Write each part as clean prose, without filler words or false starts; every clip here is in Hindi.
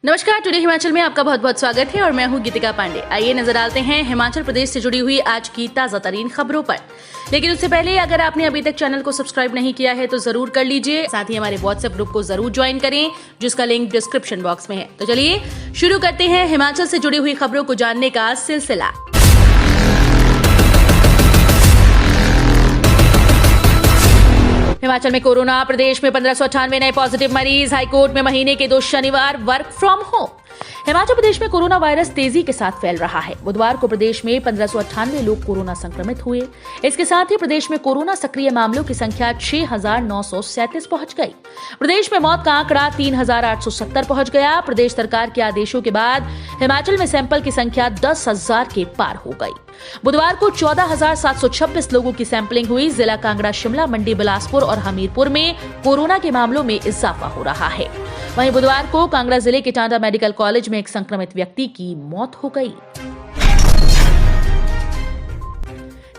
नमस्कार, टुडे हिमाचल में आपका बहुत बहुत स्वागत है और मैं हूं गीतिका पांडे। आइए नजर डालते हैं हिमाचल प्रदेश से जुड़ी हुई आज की ताजा तरीन खबरों पर। लेकिन उससे पहले अगर आपने अभी तक चैनल को सब्सक्राइब नहीं किया है तो जरूर कर लीजिए। साथ ही हमारे व्हाट्सएप ग्रुप को जरूर ज्वाइन करें जिसका लिंक डिस्क्रिप्शन बॉक्स में है। तो चलिए शुरू करते हैं हिमाचल से जुड़ी हुई खबरों को जानने का सिलसिला। हिमाचल में कोरोना, प्रदेश में 1598 नए पॉजिटिव मरीज, हाईकोर्ट में महीने के 2 शनिवार work from home. Himachal Pradesh में कोरोना वायरस तेजी के साथ फैल रहा है। बुधवार को प्रदेश में 1598 लोग कोरोना संक्रमित हुए। इसके साथ ही प्रदेश में कोरोना सक्रिय मामलों की संख्या 6,937 पहुंच गई। प्रदेश में मौत का आंकड़ा 3,870 पहुंच गया। प्रदेश सरकार के आदेशों के बाद हिमाचल में सैंपल की संख्या 10,000 के पार हो गई। बुधवार को 14,726 लोगों की सैंपलिंग हुई। जिला कांगड़ा, शिमला, मंडी, बिलासपुर और हमीरपुर में कोरोना के मामलों में इजाफा हो रहा है। वहीं बुधवार को कांगड़ा जिले के टांडा मेडिकल कॉलेज में एक संक्रमित व्यक्ति की मौत हो गई।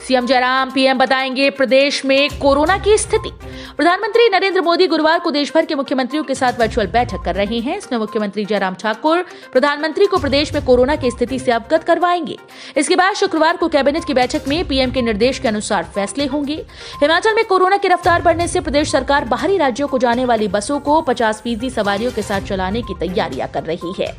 सीएम जयराम पीएम बताएंगे प्रदेश में कोरोना की स्थिति। प्रधानमंत्री नरेंद्र मोदी गुरुवार को देश भर के मुख्यमंत्रियों के साथ वर्चुअल बैठक कर रहे हैं। इसमें मुख्यमंत्री जयराम ठाकुर प्रधानमंत्री को प्रदेश में कोरोना की स्थिति से अवगत करवाएंगे। इसके बाद शुक्रवार को कैबिनेट की बैठक में पीएम के निर्देश के अनुसार फैसले होंगे। हिमाचल में कोरोना की रफ्तार बढ़ने से प्रदेश सरकार बाहरी राज्यों को जाने वाली बसों को 50% सवारियों के साथ चलाने की तैयारियां कर रही है।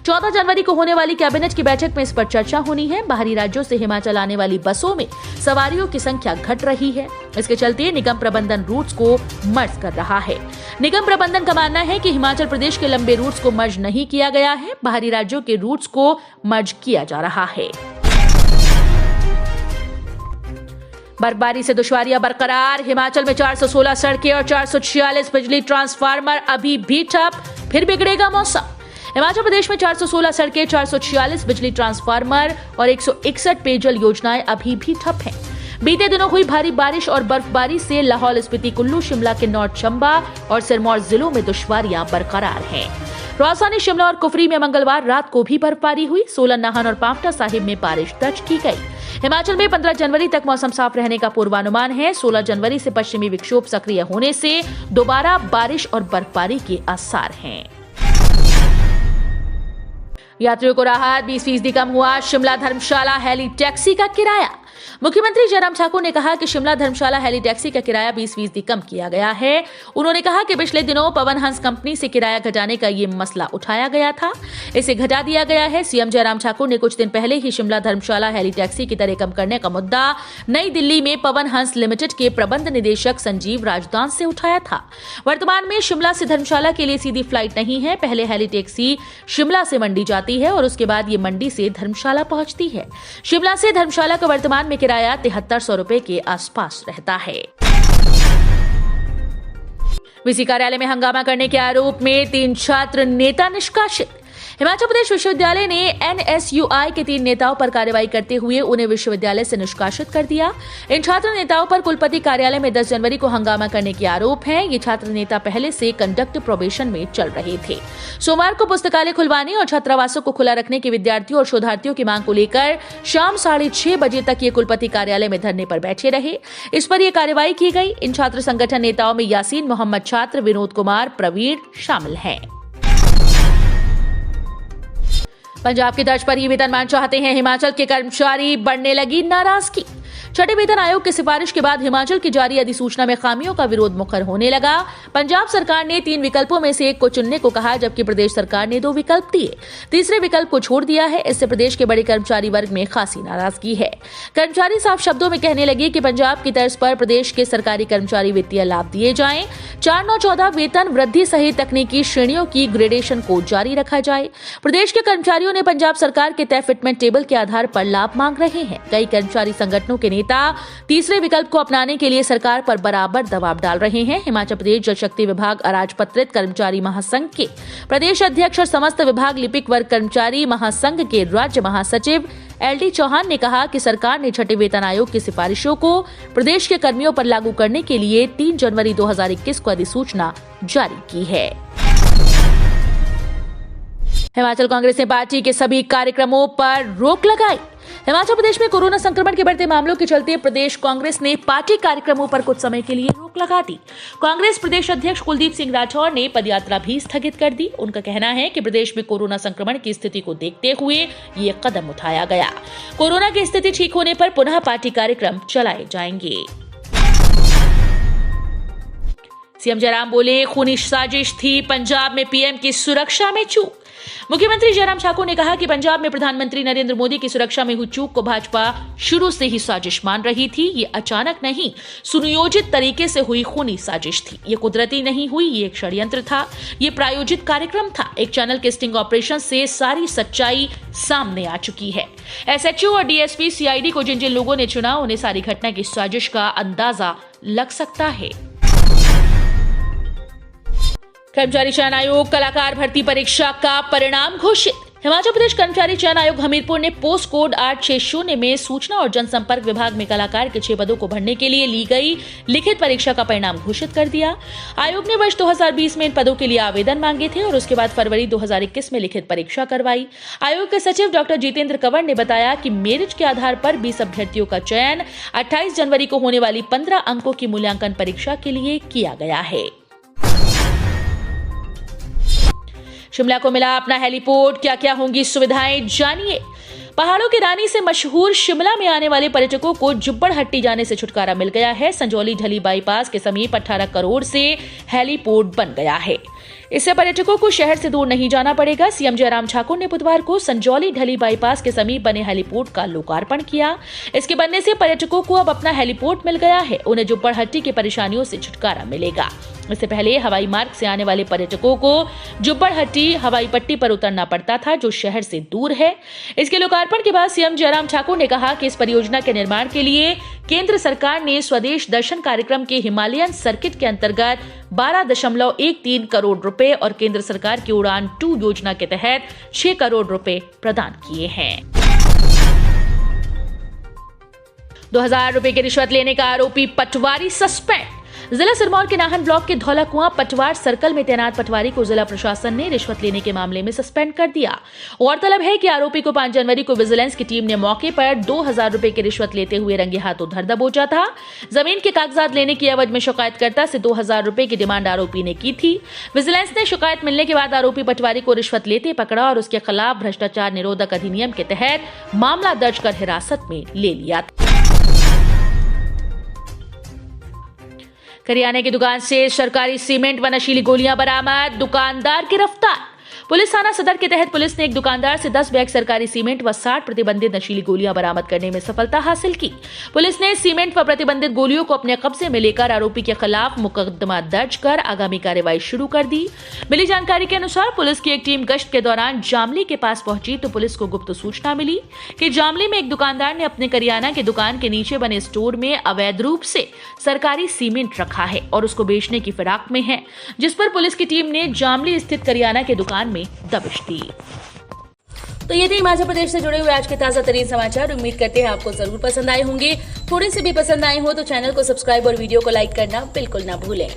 14 जनवरी को होने वाली कैबिनेट की बैठक में इस पर चर्चा होनी है। बाहरी राज्यों से हिमाचल आने वाली बसों में सवारियों की संख्या घट रही है। इसके चलते निगम प्रबंधन रूट्स को मर्ज कर रहा है। निगम प्रबंधन का मानना है कि हिमाचल प्रदेश के लंबे रूट्स को मर्ज नहीं किया गया है, बाहरी राज्यों के रूट्स को मर्ज किया जा रहा है। बर्फबारी से दुश्वारियां बरकरार। हिमाचल में 416 सड़कें और 446 बिजली ट्रांसफार्मर अभी भी ठप, फिर बिगड़ेगा मौसम। हिमाचल प्रदेश में 416 सड़कें, 446 बिजली ट्रांसफार्मर और 161 पेयजल योजनाएं अभी भी ठप हैं। बीते दिनों हुई भारी बारिश और बर्फबारी से लाहौल स्पीति, कुल्लू, शिमला के नॉर्थ चंबा और सिरमौर जिलों में दुश्वारियां बरकरार हैं। राजधानी शिमला और कुफरी में मंगलवार रात को भी बर्फबारी हुई। सोलन, नाहन और पावंटा साहिब में बारिश दर्ज की गई। हिमाचल में 15 जनवरी तक मौसम साफ रहने का पूर्वानुमान है। 16 जनवरी से पश्चिमी विक्षोभ सक्रिय होने से दोबारा बारिश और बर्फबारी के आसार हैं। यात्रियों को राहत, 20% कम हुआ शिमला धर्मशाला हेली टैक्सी का किराया। मुख्यमंत्री जयराम ठाकुर ने कहा कि शिमला धर्मशाला हेली टैक्सी का किराया 20% कम किया गया है। उन्होंने कहा कि पिछले दिनों पवन हंस कंपनी से किराया घटाने का ये मसला उठाया गया था, इसे घटा दिया गया है। सीएम जयराम ठाकुर ने कुछ दिन पहले ही शिमला धर्मशाला हेली टैक्सी की दरें कम करने का मुद्दा नई दिल्ली में पवन हंस लिमिटेड के प्रबंध निदेशक संजीव राजदान से उठाया था। वर्तमान में शिमला से धर्मशाला के लिए सीधी फ्लाइट नहीं है। पहले हेली टैक्सी शिमला से मंडी जाती है और उसके बाद ये मंडी से धर्मशाला पहुंचती है। शिमला से धर्मशाला का वर्तमान में किराया 7300 रुपए के आसपास रहता है। वीसी कार्यालय में हंगामा करने के आरोप में 3 छात्र नेता निष्कासित। हिमाचल प्रदेश विश्वविद्यालय ने एनएसयूआई के 3 नेताओं पर कार्रवाई करते हुए उन्हें विश्वविद्यालय से निष्कासित कर दिया। इन छात्र नेताओं पर कुलपति कार्यालय में 10 जनवरी को हंगामा करने के आरोप हैं। ये छात्र नेता पहले से कंडक्ट प्रोबेशन में चल रहे थे। सोमवार को पुस्तकालय खुलवाने और छात्रावासों को खुला रखने की विद्यार्थियों और शोधार्थियों की मांग को लेकर शाम 6:30 बजे तक ये कुलपति कार्यालय में धरने पर बैठे रहे। इस पर यह कार्रवाई की गई। इन छात्र संगठन नेताओं में यासीन मोहम्मद छात्र, विनोद कुमार, प्रवीण शामिल हैं। पंजाब की तर्ज पर ही वेतनमान चाहते हैं हिमाचल के कर्मचारी, बढ़ने लगी नाराजगी। छठे वेतन आयोग की सिफारिश के बाद हिमाचल की जारी अधिसूचना में खामियों का विरोध मुखर होने लगा। पंजाब सरकार ने 3 विकल्पों में से एक को चुनने को कहा, जबकि प्रदेश सरकार ने 2 विकल्प दिए। तीसरे विकल्प को छोड़ दिया है। इससे प्रदेश के बड़े कर्मचारी वर्ग में खासी नाराजगी है। कर्मचारी साफ शब्दों में कहने लगे कि पंजाब की तर्ज पर प्रदेश के सरकारी कर्मचारी वित्तीय लाभ दिए जाएं, 4-9-14 वेतन वृद्धि सहित तकनीकी श्रेणियों की ग्रेडेशन को जारी रखा जाए। प्रदेश के कर्मचारियों ने पंजाब सरकार के तय फिटमेंट टेबल के आधार पर लाभ मांग रहे हैं। कई कर्मचारी संगठनों के नेता तीसरे विकल्प को अपनाने के लिए सरकार पर बराबर दबाव डाल रहे हैं। हिमाचल प्रदेश जल शक्ति विभाग अराजपत्रित कर्मचारी महासंघ के प्रदेश अध्यक्ष और समस्त विभाग लिपिक वर्ग कर्मचारी महासंघ के राज्य महासचिव एलडी चौहान ने कहा कि सरकार ने छठे वेतन आयोग की सिफारिशों को प्रदेश के कर्मियों पर लागू करने के लिए 3 जनवरी 2021 को अधिसूचना जारी की है। हिमाचल कांग्रेस ने पार्टी के सभी कार्यक्रमों पर रोक लगाई। हिमाचल प्रदेश में कोरोना संक्रमण के बढ़ते मामलों के चलते प्रदेश कांग्रेस ने पार्टी कार्यक्रमों पर कुछ समय के लिए रोक लगा दी। कांग्रेस प्रदेश अध्यक्ष कुलदीप सिंह राठौर ने पदयात्रा भी स्थगित कर दी। उनका कहना है कि प्रदेश में कोरोना संक्रमण की स्थिति को देखते हुए ये कदम उठाया गया। कोरोना की स्थिति ठीक होने पर पुनः पार्टी कार्यक्रम चलाए जाएंगे। सीएम जयराम बोले, खूनी साजिश थी, पंजाब में पीएम की सुरक्षा में चूक। मुख्यमंत्री जयराम ठाकुर ने कहा कि पंजाब में प्रधानमंत्री नरेंद्र मोदी की सुरक्षा में हुई चूक को भाजपा शुरू से ही साजिश मान रही थी। ये अचानक नहीं, सुनियोजित तरीके से हुई खूनी साजिश थी। ये कुदरती नहीं हुई, ये एक षड्यंत्र था, ये प्रायोजित कार्यक्रम था। एक चैनल के स्टिंग ऑपरेशन से सारी सच्चाई सामने आ चुकी है। एसएचओ और डीएसपी सीआईडी को जिन जिन लोगों ने चुना, उन्हें सारी घटना की साजिश का अंदाजा लग सकता है। कर्मचारी चयन आयोग कलाकार भर्ती परीक्षा का परिणाम घोषित। हिमाचल प्रदेश कर्मचारी चयन आयोग हमीरपुर ने पोस्ट कोड 860 में सूचना और जनसंपर्क विभाग में कलाकार के 6 पदों को भरने के लिए ली गई लिखित परीक्षा का परिणाम घोषित कर दिया। आयोग ने वर्ष 2020 में इन पदों के लिए आवेदन मांगे थे और उसके बाद फरवरी 2021 में लिखित परीक्षा करवाई। आयोग के सचिव डॉक्टर जितेंद्र कंवर ने बताया कि मेरिट के आधार पर 20 अभ्यर्थियों का चयन 28 जनवरी को होने वाली 15 अंकों की मूल्यांकन परीक्षा के लिए किया गया है। शिमला को मिला अपना हेलीपोर्ट, क्या क्या होंगी सुविधाएं, जानिए। पहाड़ों की रानी से मशहूर शिमला में आने वाले पर्यटकों को जुब्बड़हट्टी जाने से छुटकारा मिल गया है। संजौली ढली बाईपास के समीप 18 करोड़ से हेलीपोर्ट बन गया है। इससे पर्यटकों को शहर से दूर नहीं जाना पड़ेगा। सीएम जयराम ठाकुर ने बुधवार को संजौली ढली बाईपास के समीप बने हेलीपोर्ट का लोकार्पण किया। इसके बनने से पर्यटकों को अब अपना हेलीपोर्ट मिल गया है। उन्हें जुब्बड़हट्टी की परेशानियों से छुटकारा मिलेगा। इससे पहले हवाई मार्ग से आने वाले पर्यटकों को जुब्बड़हट्टी हवाई पट्टी पर उतरना पड़ता था, जो शहर से दूर है। इसके लोकार्पण के बाद सीएम जयराम ठाकुर ने कहा कि इस परियोजना के निर्माण के लिए केंद्र सरकार ने स्वदेश दर्शन कार्यक्रम के हिमालयन सर्किट के अंतर्गत 12.13 करोड़ रुपए और केंद्र सरकार की उड़ान 2 योजना के तहत 6 करोड़ रुपए प्रदान किए हैं। 2000 रुपए की रिश्वत लेने का आरोपी पटवारी सस्पेंड। जिला सिरमौर के नाहन ब्लॉक के धौला कुआं पटवार सर्कल में तैनात पटवारी को जिला प्रशासन ने रिश्वत लेने के मामले में सस्पेंड कर दिया। गौरतलब है कि आरोपी को 5 जनवरी को विजिलेंस की टीम ने मौके पर 2000 रुपए की रिश्वत लेते हुए रंगे हाथों धर दबोचा था। जमीन के कागजात लेने की एवज में शिकायतकर्ता से 2000 रुपए की डिमांड आरोपी ने की थी। विजिलेंस ने शिकायत मिलने के बाद आरोपी पटवारी को रिश्वत लेते पकड़ा और उसके खिलाफ भ्रष्टाचार निरोधक अधिनियम के तहत मामला दर्ज कर हिरासत में ले लिया। करियाने की दुकान से सरकारी सीमेंट व नशीली गोलियां बरामद, दुकानदार गिरफ्तार। पुलिस थाना सदर के तहत पुलिस ने एक दुकानदार से 10 बैग सरकारी सीमेंट व 60 प्रतिबंधित नशीली गोलियां बरामद करने में सफलता हासिल की। पुलिस ने सीमेंट व प्रतिबंधित गोलियों को अपने कब्जे में लेकर आरोपी के खिलाफ मुकदमा दर्ज कर आगामी कार्रवाई शुरू कर दी। मिली जानकारी के अनुसार पुलिस की एक टीम गश्त के दौरान जामली के पास पहुंची तो पुलिस को गुप्त सूचना मिली कि जामली में एक दुकानदार ने अपने करियाना की दुकान के नीचे बने स्टोर में अवैध रूप से सरकारी सीमेंट रखा है और उसको बेचने की फिराक में है, जिस पर पुलिस की टीम ने जामली स्थित करियाना की दुकान में दबिश दी। तो ये थे हिमाचल प्रदेश से जुड़े हुए आज के ताजा तरीन समाचार। उम्मीद करते हैं आपको जरूर पसंद आए होंगे। थोड़े से भी पसंद आए हो तो चैनल को सब्सक्राइब और वीडियो को लाइक करना बिल्कुल ना भूलें।